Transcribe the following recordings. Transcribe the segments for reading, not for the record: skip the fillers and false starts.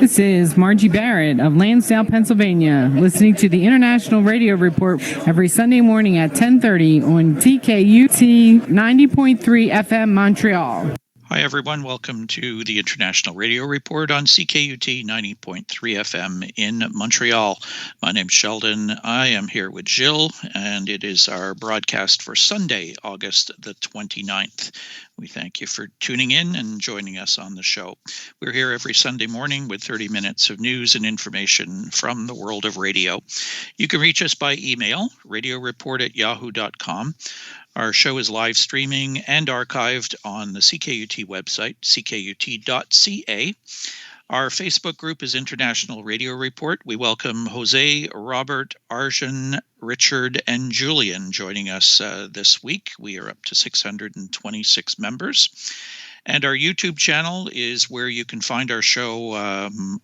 This is Margie Barrett of Lansdale, Pennsylvania, listening to the International Radio Report every Sunday morning at 10:30 on CKUT 90.3 FM Montreal. Hi, everyone. Welcome to the International Radio Report on CKUT 90.3 FM in Montreal. My name's Sheldon. I am here with Jill, and it is our broadcast for Sunday, August the 29th. We thank you for tuning in and joining us on the show. We're here every Sunday morning with 30 minutes of news and information from the world of radio. You can reach us by email, radioreport@yahoo.com. Our show is live streaming and archived on the CKUT website, ckut.ca. Our Facebook group is International Radio Report. We welcome Jose, Robert, Arjun, Richard, and Julian joining us this week. We are up to 626 members. And our YouTube channel is where you can find our show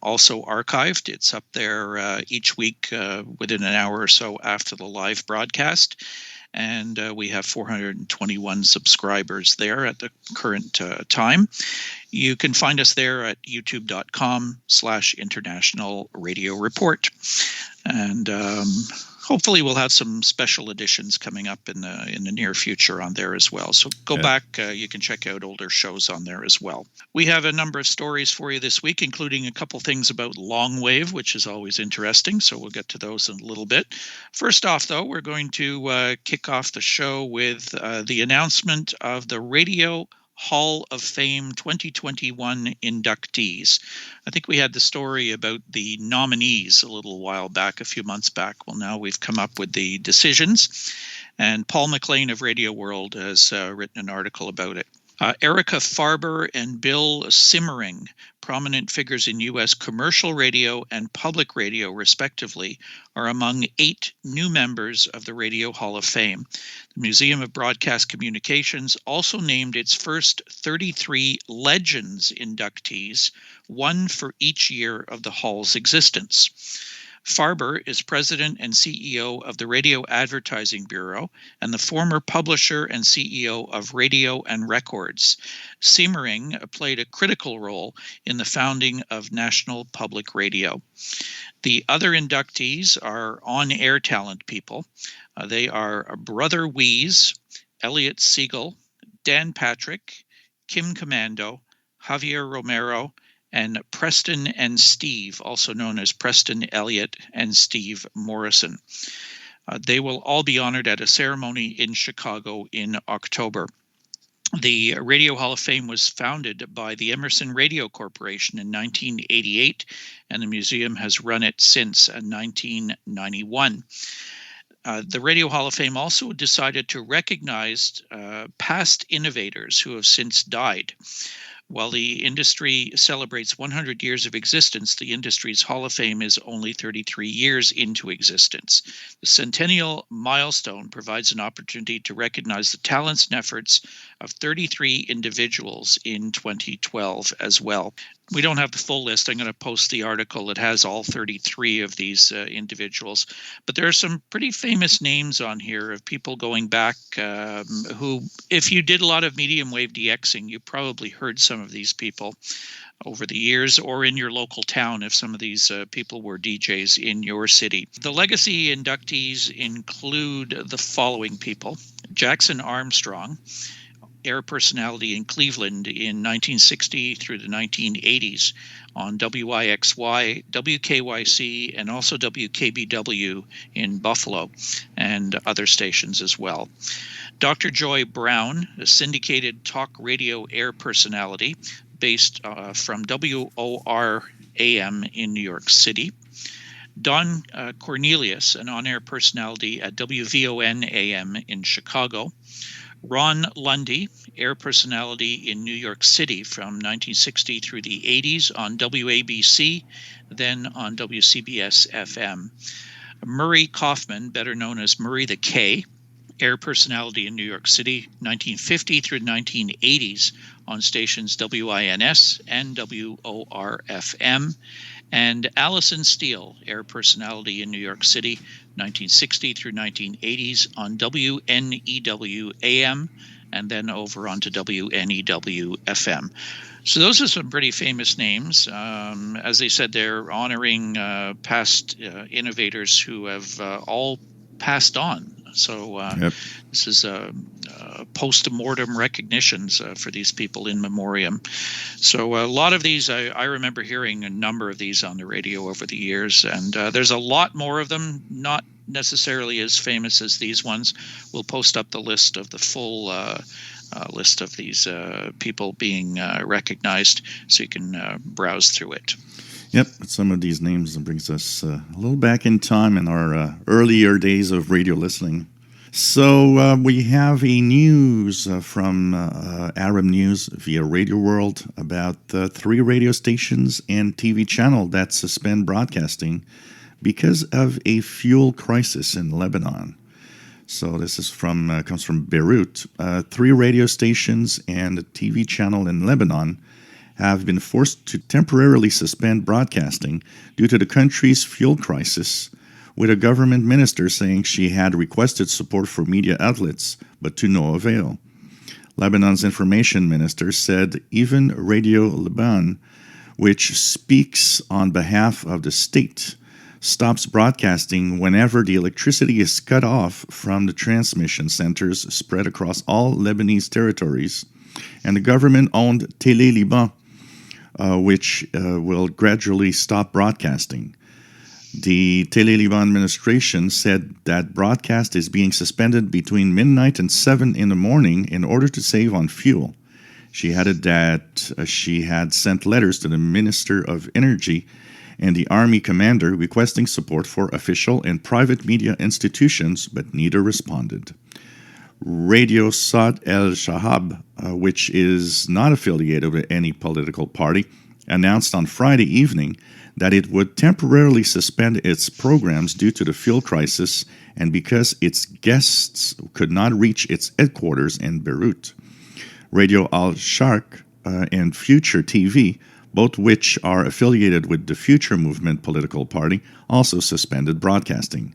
also archived. It's up there each week within an hour or so after the live broadcast. And we have 421 subscribers there at the current time. You can find us there at youtube.com/International Radio Report. And hopefully we'll have some special editions coming up in the near future on there as well. So go back, you can check out older shows on there as well. We have a number of stories for you this week, including a couple things about long wave, which is always interesting. So we'll get to those in a little bit. First off, though, we're going to kick off the show with the announcement of the Radio Hall of Fame 2021 inductees. I think we had the story about the nominees a little while back, a few months back. Well, now we've come up with the decisions, and Paul McLean of Radio World has written an article about it. Erica Farber and Bill Simmering, prominent figures in U.S. commercial radio and public radio, respectively, are among 8 new members of the Radio Hall of Fame. The Museum of Broadcast Communications also named its first 33 Legends inductees, one for each year of the Hall's existence. Farber is president and CEO of the Radio Advertising Bureau and the former publisher and CEO of Radio and Records. Simmering played a critical role in the founding of National Public Radio. The other inductees are on-air talent people. They are Brother Wheeze, Elliot Siegel, Dan Patrick, Kim Commando, Javier Romero, and Preston and Steve, also known as Preston Elliott and Steve Morrison. They will all be honored at a ceremony in Chicago in October. The Radio Hall of Fame was founded by the Emerson Radio Corporation in 1988, and the museum has run it since 1991. The Radio Hall of Fame also decided to recognize past innovators who have since died. While the industry celebrates 100 years of existence, the industry's Hall of Fame is only 33 years into existence. The centennial milestone provides an opportunity to recognize the talents and efforts of 33 individuals in 2012 as well. We don't have the full list. I'm going to post the article that has all 33 of these individuals. But there are some pretty famous names on here of people going back who, if you did a lot of medium wave DXing, you probably heard some of these people over the years, or in your local town if some of these people were DJs in your city. The legacy inductees include the following people: Jackson Armstrong, air personality in Cleveland in 1960 through the 1980s on WIXY, WKYC, and also WKBW in Buffalo and other stations as well. Dr. Joy Brown, a syndicated talk radio air personality based from WOR AM in New York City. Don Cornelius, an on-air personality at WVON AM in Chicago. Ron Lundy, air personality in New York City from 1960 through the 80s on WABC, then on WCBS FM. Murray Kaufman, better known as Murray the K, air personality in New York City, 1950 through 1980s on stations WINS and WORFM. And Allison Steele, air personality in New York City, 1960 through 1980s on WNEW AM, and then over onto WNEW FM. So those are some pretty famous names. As they said, they're honoring past innovators who have all passed on. So Yep. this is post-mortem recognitions for these people in memoriam. So a lot of these, I remember hearing a number of these on the radio over the years, and there's a lot more of them, not necessarily as famous as these ones. We'll post up the list of the full list of these people being recognized, so you can browse through it. Yep, some of these names brings us a little back in time in our earlier days of radio listening. So we have a news from Arab News via Radio World about 3 radio stations and TV channel that suspend broadcasting because of a fuel crisis in Lebanon. So this is comes from Beirut. 3 radio stations and a TV channel in Lebanon have been forced to temporarily suspend broadcasting due to the country's fuel crisis, with a government minister saying she had requested support for media outlets, but to no avail. Lebanon's information minister said even Radio Lebanon, which speaks on behalf of the state, stops broadcasting whenever the electricity is cut off from the transmission centers spread across all Lebanese territories, and the government-owned Télé Liban, which will gradually stop broadcasting. The Télé Liban administration said that broadcast is being suspended between midnight and 7 in the morning in order to save on fuel. She added that she had sent letters to the Minister of Energy and the Army commander requesting support for official and private media institutions, but neither responded. Radio Saad el-Shahab, which is not affiliated with any political party, announced on Friday evening that it would temporarily suspend its programs due to the fuel crisis and because its guests could not reach its headquarters in Beirut. Radio Al-Sharq and Future TV, both which are affiliated with the Future Movement political party, also suspended broadcasting.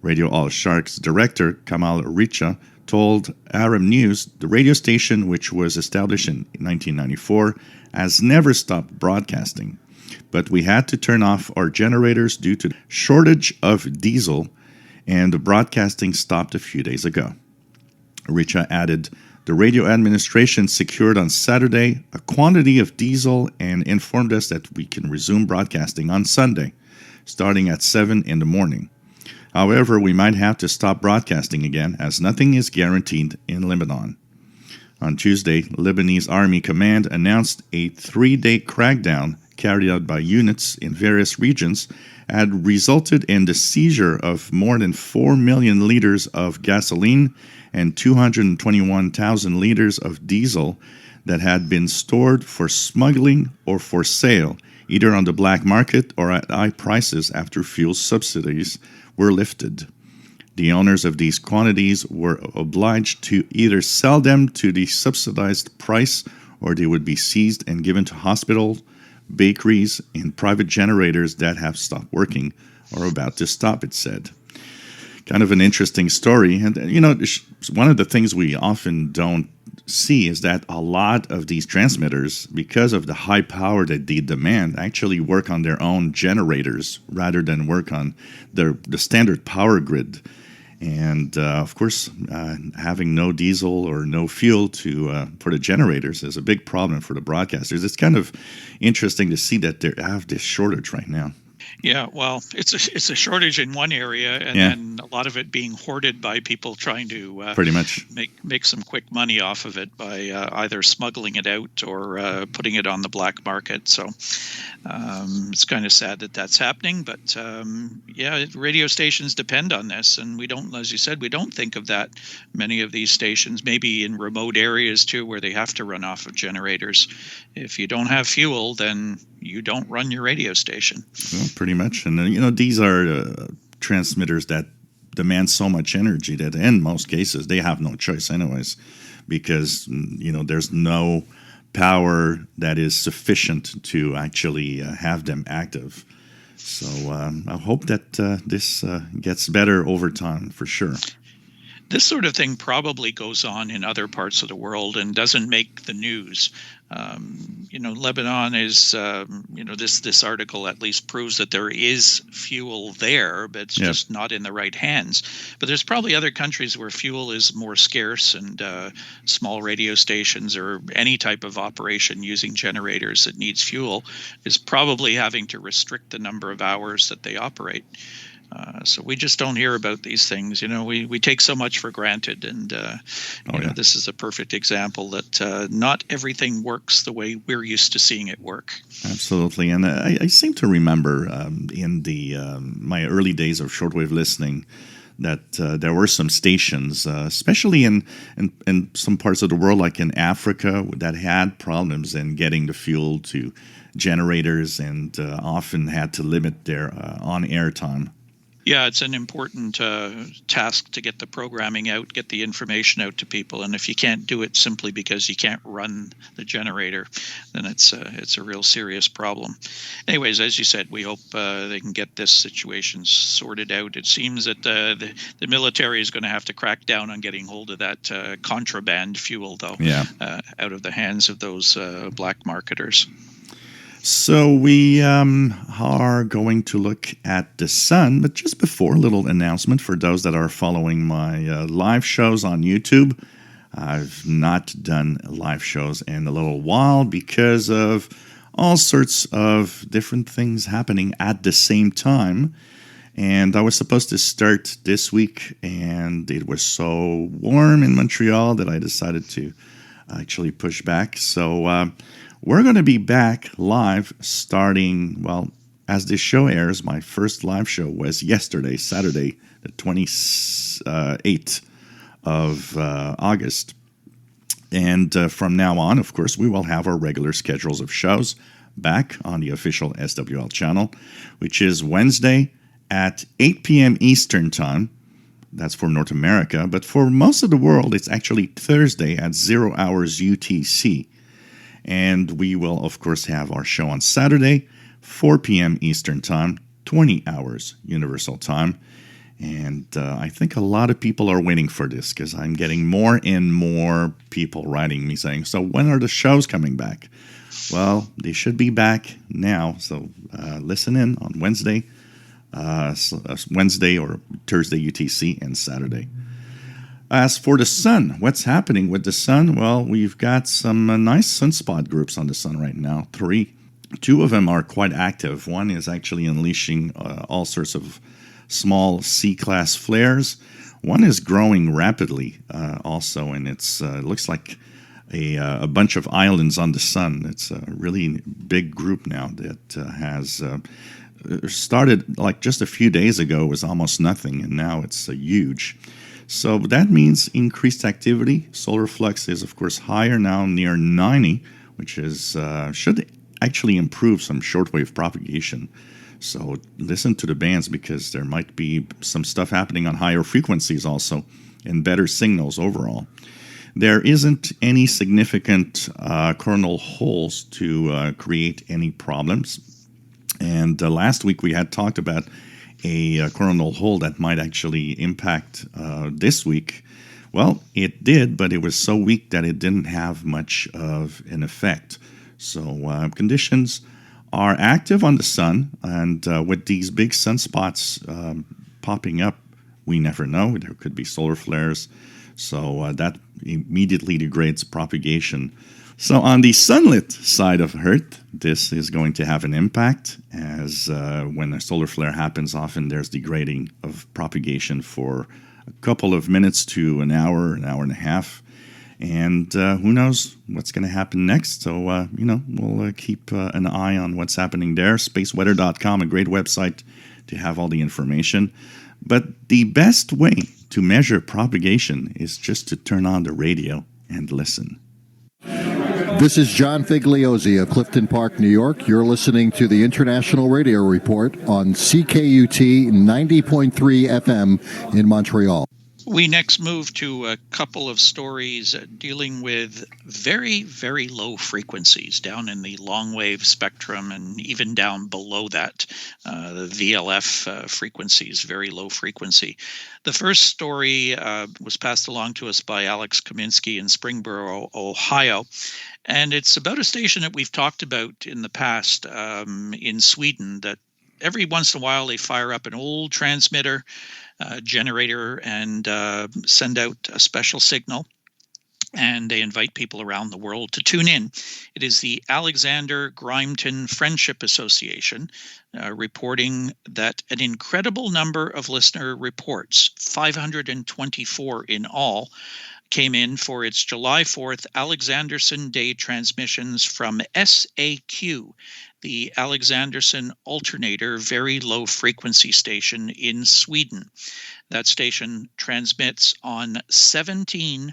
Radio Al-Sharq's director, Kamal Richa, told Arab News the radio station, which was established in 1994, has never stopped broadcasting. But we had to turn off our generators due to the shortage of diesel, and the broadcasting stopped a few days ago. Richa added, the radio administration secured on Saturday a quantity of diesel and informed us that we can resume broadcasting on Sunday, starting at 7 in the morning. However, we might have to stop broadcasting again, as nothing is guaranteed in Lebanon. On Tuesday, Lebanese Army Command announced a 3-day crackdown carried out by units in various regions had resulted in the seizure of more than 4 million liters of gasoline and 221,000 liters of diesel that had been stored for smuggling or for sale, either on the black market or at high prices after fuel subsidies were lifted. The owners of these quantities were obliged to either sell them to the subsidized price or they would be seized and given to hospitals, bakeries, and private generators that have stopped working or about to stop, it said. Kind of an interesting story. And, one of the things we often don't see is that a lot of these transmitters, because of the high power that they demand, actually work on their own generators rather than work on the standard power grid. And of course, having no diesel or no fuel for the generators is a big problem for the broadcasters. It's kind of interesting to see that they have this shortage right now. Yeah, well, it's a shortage in one area, and then a lot of it being hoarded by people trying to pretty much make some quick money off of it by either smuggling it out or putting it on the black market. So it's kind of sad that that's happening. But radio stations depend on this, and we don't, as you said, we don't think of that many of these stations. Maybe in remote areas too, where they have to run off of generators. If you don't have fuel, then you don't run your radio station. Well, pretty much. And, these are transmitters that demand so much energy that in most cases they have no choice anyways, because, there's no power that is sufficient to actually have them active. So I hope that this gets better over time for sure. This sort of thing probably goes on in other parts of the world and doesn't make the news. Lebanon is, this article at least proves that there is fuel there, but it's just not in the right hands. But there's probably other countries where fuel is more scarce, and small radio stations or any type of operation using generators that needs fuel is probably having to restrict the number of hours that they operate. So we just don't hear about these things. We take so much for granted, and this is a perfect example that not everything works the way we're used to seeing it work. Absolutely, and I seem to remember in my early days of shortwave listening that there were some stations, especially in some parts of the world, like in Africa, that had problems in getting the fuel to generators, and often had to limit their on-air time. Yeah, it's an important task to get the programming out, get the information out to people. And if you can't do it simply because you can't run the generator, then it's a real serious problem. Anyways, as you said, we hope they can get this situation sorted out. It seems that the military is going to have to crack down on getting hold of that contraband fuel, though, out of the hands of those black marketers. So we are going to look at the sun, but just before, a little announcement for those that are following my live shows on YouTube. I've not done live shows in a little while because of all sorts of different things happening at the same time. And I was supposed to start this week, and it was so warm in Montreal that I decided to actually push back. So we're going to be back live starting, as this show airs. My first live show was yesterday, Saturday, the 28th of August. And from now on, of course, we will have our regular schedules of shows back on the official SWL channel, which is Wednesday at 8 p.m. Eastern Time. That's for North America. But for most of the world, it's actually Thursday at 0 hours UTC. And we will, of course, have our show on Saturday, 4 p.m. Eastern Time, 20 hours Universal Time. And I think a lot of people are waiting for this, because I'm getting more and more people writing me saying, so when are the shows coming back? Well, they should be back now. So listen in on Wednesday or Thursday UTC, and Saturday. As for the sun, what's happening with the sun? Well, we've got some nice sunspot groups on the sun right now. 3. 2 of them are quite active. One is actually unleashing all sorts of small C-class flares. One is growing rapidly also, and it looks like a bunch of islands on the sun. It's a really big group now that has started like just a few days ago. It was almost nothing, and now it's huge. So that means increased activity. Solar flux is, of course, higher now, near 90, which is should actually improve some shortwave propagation. So listen to the bands, because there might be some stuff happening on higher frequencies also, and better signals overall. There isn't any significant coronal holes to create any problems. And last week we had talked about a coronal hole that might actually impact this week. Well, it did, but it was so weak that it didn't have much of an effect. So conditions are active on the sun, and with these big sunspots popping up, we never know. There could be solar flares, so that immediately degrades propagation. So on the sunlit side of Earth, this is going to have an impact, as when a solar flare happens, often there's degrading of propagation for a couple of minutes to an hour and a half. And who knows what's going to happen next. So, we'll keep an eye on what's happening there. Spaceweather.com, a great website to have all the information. But the best way to measure propagation is just to turn on the radio and listen. This is John Figliozzi of Clifton Park, New York. You're listening to the International Radio Report on CKUT 90.3 FM in Montreal. We next move to a couple of stories dealing with very, very low frequencies down in the long wave spectrum and even down below that, the VLF frequencies, very low frequency. The first story was passed along to us by Alex Kaminsky in Springboro, Ohio. And it's about a station that we've talked about in the past in Sweden, that every once in a while they fire up an old transmitter generator and send out a special signal, and they invite people around the world to tune in. It is the Alexander Grimeton Friendship Association reporting that an incredible number of listener reports, 524 in all, came in for its July 4th Alexanderson Day transmissions from SAQ, the Alexanderson Alternator Very Low Frequency Station in Sweden. That station transmits on 17.2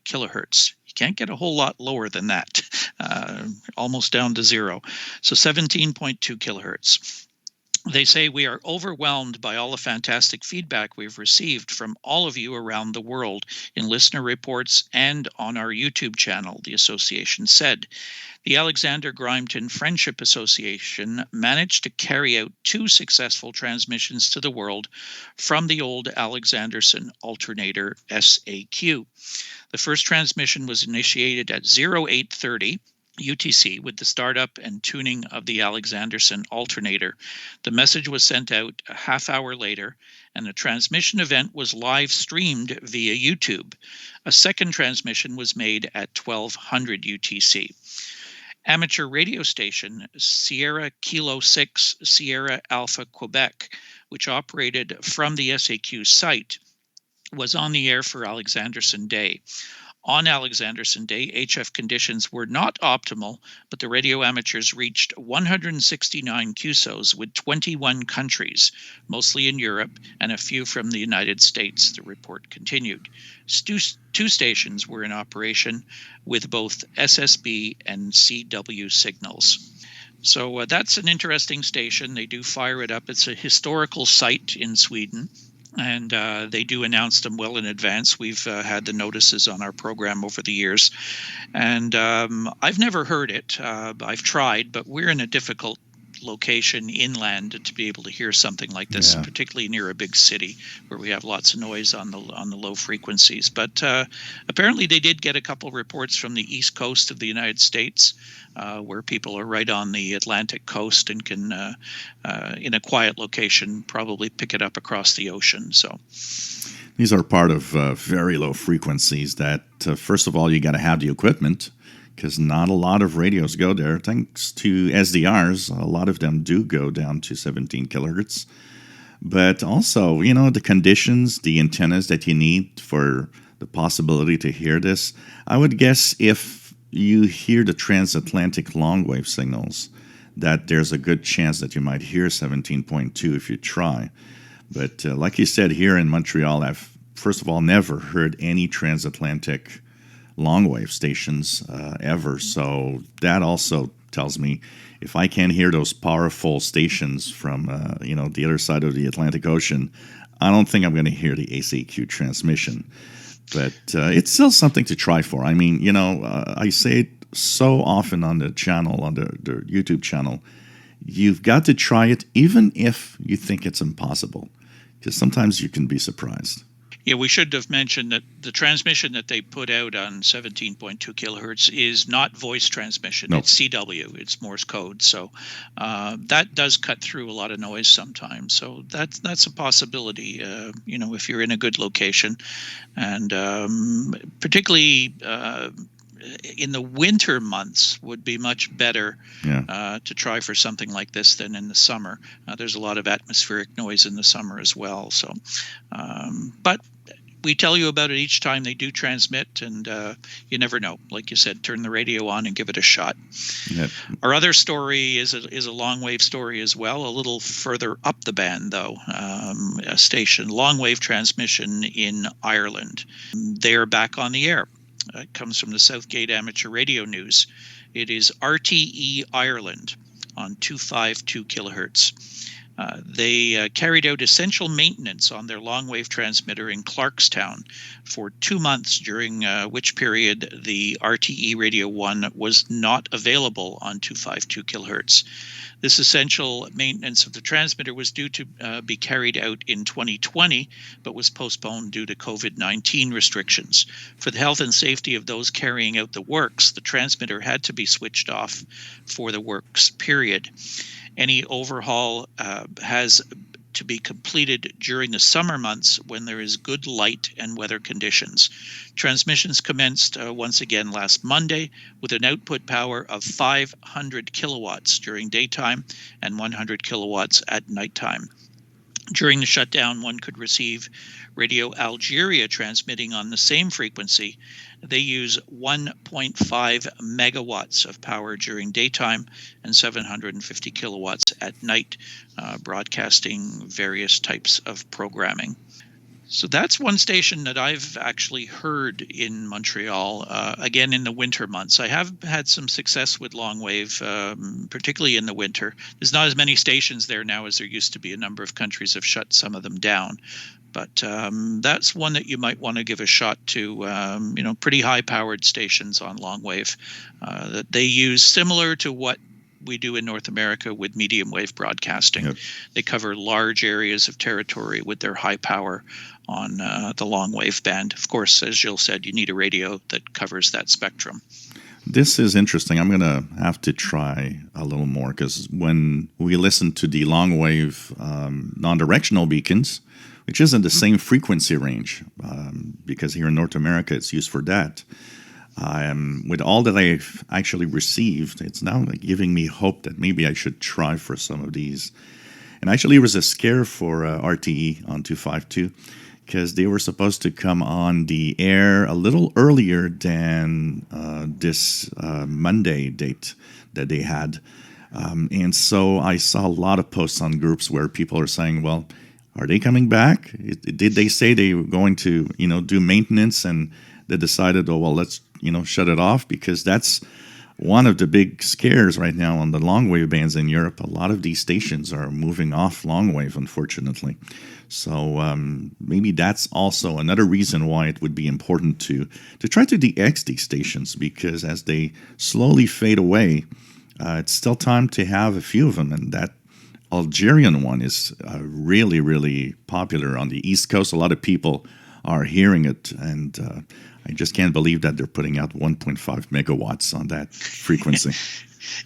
kilohertz. You can't get a whole lot lower than that, almost down to zero. So 17.2 kilohertz. They say, we are overwhelmed by all the fantastic feedback we've received from all of you around the world in listener reports and on our YouTube channel, the association said. The Alexander Grimeton Friendship Association managed to carry out 2 successful transmissions to the world from the old Alexanderson alternator SAQ. The first transmission was initiated at 0830 UTC with the startup and tuning of the Alexanderson alternator. The message was sent out a half hour later, and the transmission event was live streamed via YouTube. A second transmission was made at 1200 UTC. Amateur radio station Sierra Kilo 6 Sierra Alpha Quebec, which operated from the SAQ site, was on the air for Alexanderson Day. On Alexanderson Day, HF conditions were not optimal, but the radio amateurs reached 169 QSOs with 21 countries, mostly in Europe, and a few from the United States, the report continued. 2 stations were in operation with both SSB and CW signals. So that's an interesting station. They do fire it up. It's a historical site in Sweden. And they do announce them well in advance. We've had the notices on our program over the years. And I've never heard it. I've tried, but we're in a difficult location inland to be able to hear something like this, particularly near a big city where we have lots of noise on the low frequencies. But apparently they did get a couple reports from the east coast of the United States, where people are right on the Atlantic coast and can, in a quiet location, probably pick it up across the ocean. So these are part of very low frequencies that, first of all, you got to have the equipment, because not a lot of radios go there. Thanks to SDRs, a lot of them do go down to 17 kilohertz. But also, the conditions, the antennas that you need for the possibility to hear this. I would guess if you hear the transatlantic long wave signals, that there's a good chance that you might hear 17.2 if you try. But like you said, here in Montreal, I've, first of all, never heard any transatlantic long wave stations ever. So that also tells me if I can't hear those powerful stations from the other side of the Atlantic Ocean, I don't think I'm going to hear the ACQ transmission. But it's still something to try for. I mean, I say it so often on the channel, on the YouTube channel, you've got to try it even if you think it's impossible, because sometimes you can be surprised. Yeah, we should have mentioned that the transmission that they put out on 17.2 kilohertz is not voice transmission. No. It's CW. It's Morse code. So that does cut through a lot of noise sometimes. So that's a possibility, if you're in a good location. And particularly in the winter months would be much better to try for something like this than in the summer. There's a lot of atmospheric noise in the summer as well. So, but we tell you about it each time they do transmit, and you never know. Like you said, turn the radio on and give it a shot. Yep. Our other story is a long wave story as well, a little further up the band though. A station, long wave transmission in Ireland. They are back on the air. It comes from the Southgate Amateur Radio News. It is RTE Ireland on 252 kilohertz. They carried out essential maintenance on their long-wave transmitter in Clarkstown for 2 months, during which period the RTE Radio 1 was not available on 252 kilohertz. This essential maintenance of the transmitter was due to be carried out in 2020, but was postponed due to COVID-19 restrictions. For the health and safety of those carrying out the works, the transmitter had to be switched off for the works period. Any overhaul has to be completed during the summer months when there is good light and weather conditions. Transmissions commenced once again last Monday with an output power of 500 kilowatts during daytime and 100 kilowatts at nighttime. During the shutdown, one could receive Radio Algeria transmitting on the same frequency. They use 1.5 megawatts of power during daytime and 750 kilowatts at night, broadcasting various types of programming. So that's one station that I've actually heard in Montreal, again in the winter months. I have had some success with long wave, particularly in the winter. There's not as many stations there now as there used to be. A number of countries have shut some of them down. But that's one that you might want to give a shot to, pretty high-powered stations on long wave that they use, similar to what we do in North America with medium wave broadcasting. Yep. They cover large areas of territory with their high power on the long wave band. Of course, as Jill said, you need a radio that covers that spectrum. This is interesting. I'm going to have to try a little more, because when we listen to the long wave non-directional beacons, which isn't the same frequency range, because here in North America it's used for that. With all that I've actually received, it's now giving me hope that maybe I should try for some of these. And actually, it was a scare for RTE on 252, because they were supposed to come on the air a little earlier than this Monday date that they had. And so I saw a lot of posts on groups where people are saying, well, are they coming back? Did they say they were going to, do maintenance, and they decided, oh, well, let's, shut it off? Because that's one of the big scares right now on the long wave bands in Europe. A lot of these stations are moving off long wave, unfortunately. So maybe that's also another reason why it would be important to try to de-X these stations, because as they slowly fade away, it's still time to have a few of them. And that Algerian one is really, really popular on the East Coast. A lot of people are hearing it, and I just can't believe that they're putting out 1.5 megawatts on that frequency.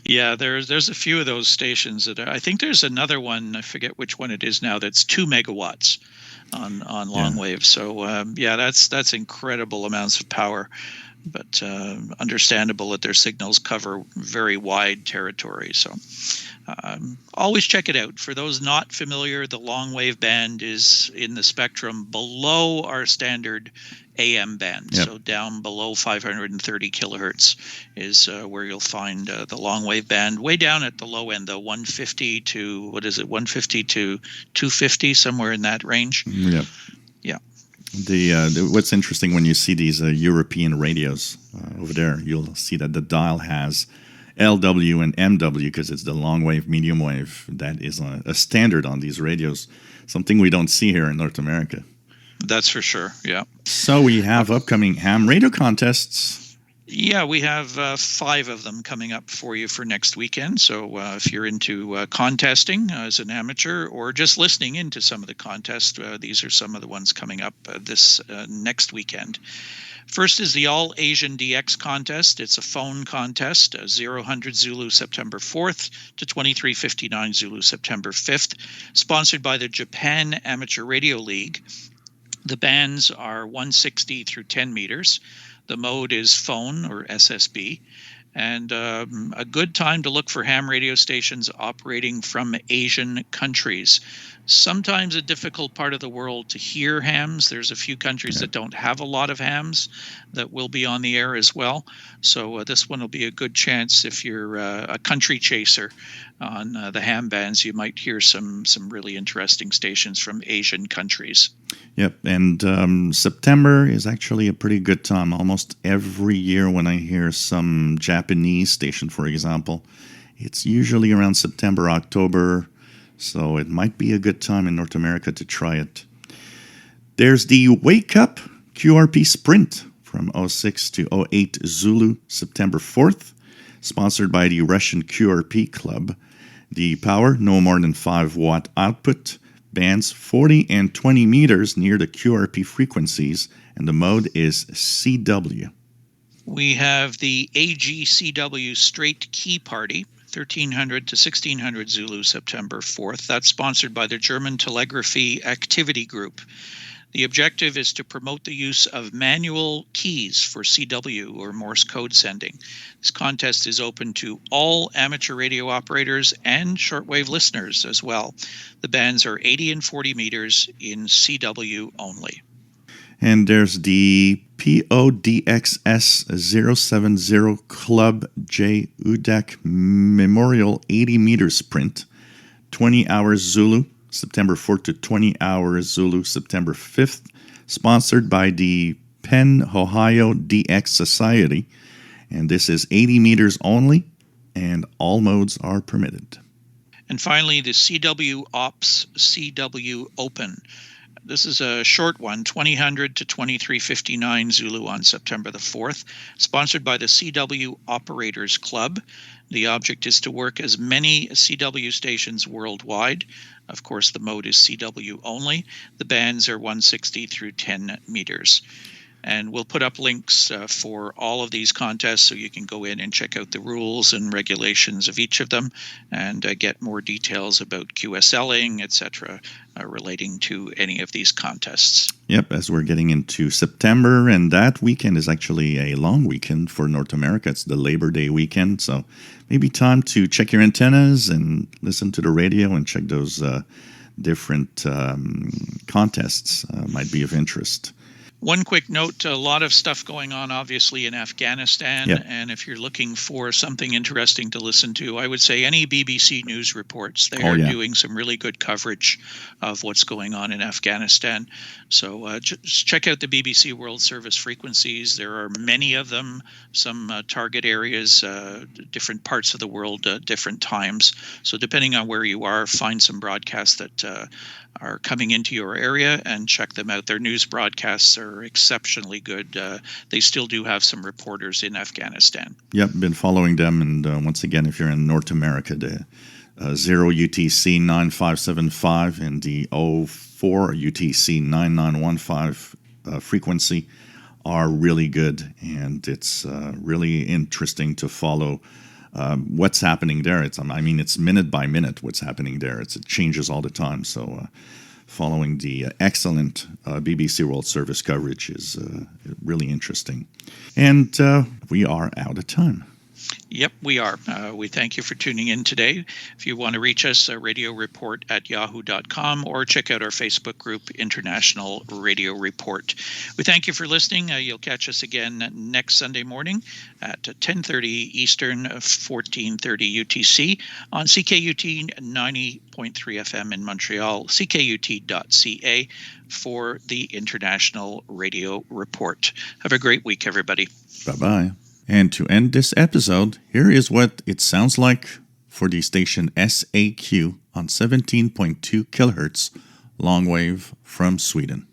Yeah, there's a few of those stations that I think there's another one, I forget which one it is now, that's 2 megawatts on long wave. So that's incredible amounts of power. But understandable that their signals cover very wide territory. So always check it out. For those not familiar, the long wave band is in the spectrum below our standard AM band. Yep. So down below 530 kilohertz is where you'll find the long wave band. Way down at the low end, though, 150 to 250, somewhere in that range. Yep. Yeah. What's interesting when you see these European radios over there, you'll see that the dial has LW and MW, because it's the long wave, medium wave. That is a standard on these radios, something we don't see here in North America. That's for sure, yeah. So we have upcoming ham radio contests. Yeah, we have 5 of them coming up for you for next weekend. So if you're into contesting as an amateur, or just listening into some of the contests, these are some of the ones coming up this next weekend. First is the All Asian DX contest. It's a phone contest, 0100 Zulu September 4th to 2359 Zulu September 5th, sponsored by the Japan Amateur Radio League. The bands are 160 through 10 meters. The mode is phone, or SSB, and a good time to look for ham radio stations operating from Asian countries. Sometimes a difficult part of the world to hear hams. There's a few countries that don't have a lot of hams that will be on the air as well. So this one will be a good chance if you're a country chaser on the ham bands. You might hear some really interesting stations from Asian countries. Yep, and September is actually a pretty good time. Almost every year when I hear some Japanese station, for example, it's usually around September, October. So it might be a good time in North America to try it. There's the Wake Up QRP Sprint from 06 to 08 Zulu, September 4th, sponsored by the Russian QRP Club. The power, no more than 5 watt output, bands 40 and 20 meters near the QRP frequencies, and the mode is CW. We have the AGCW Straight Key Party, 1300 to 1600 Zulu, September 4th. That's sponsored by the German Telegraphy Activity Group. The objective is to promote the use of manual keys for CW or Morse code sending. This contest is open to all amateur radio operators and shortwave listeners as well. The bands are 80 and 40 meters in CW only. And there's the PODXS 070 Club J UDAC Memorial 80 meter sprint, 20 hours Zulu, September 4th to 20 hours Zulu, September 5th, sponsored by the Penn Ohio DX Society. And this is 80 meters only, and all modes are permitted. And finally, the CW Ops CW Open. This is a short one, 2000 to 2359 Zulu on September the 4th, sponsored by the CW Operators Club. The object is to work as many CW stations worldwide. Of course, the mode is CW only. The bands are 160 through 10 meters. And we'll put up links for all of these contests so you can go in and check out the rules and regulations of each of them and get more details about QSLing, etc., relating to any of these contests. Yep, as we're getting into September, and that weekend is actually a long weekend for North America. It's the Labor Day weekend, so maybe time to check your antennas and listen to the radio and check those different contests might be of interest. One quick note, a lot of stuff going on, obviously, in Afghanistan. Yep. And if you're looking for something interesting to listen to, I would say any BBC News reports. They are doing some really good coverage of what's going on in Afghanistan. So just check out the BBC World Service frequencies. There are many of them, some target areas, different parts of the world, different times. So depending on where you are, find some broadcasts that are coming into your area and check them out. Their news broadcasts are exceptionally good. They still do have some reporters in Afghanistan. Yep, been following them. And once again, if you're in North America, the 0 UTC 9575 and the 04 UTC 9915 frequency are really good. And it's really interesting to follow what's happening there. It's minute by minute what's happening there. It changes all the time. So following the excellent BBC World Service coverage is really interesting. And we are out of time. Yep, we are. We thank you for tuning in today. If you want to reach us, radioreport@yahoo.com, or check out our Facebook group, International Radio Report. We thank you for listening. You'll catch us again next Sunday morning at 10:30 Eastern, 14:30 UTC on CKUT 90.3 FM in Montreal, ckut.ca for the International Radio Report. Have a great week, everybody. Bye-bye. And to end this episode, here is what it sounds like for the station SAQ on 17.2 kilohertz, long wave from Sweden.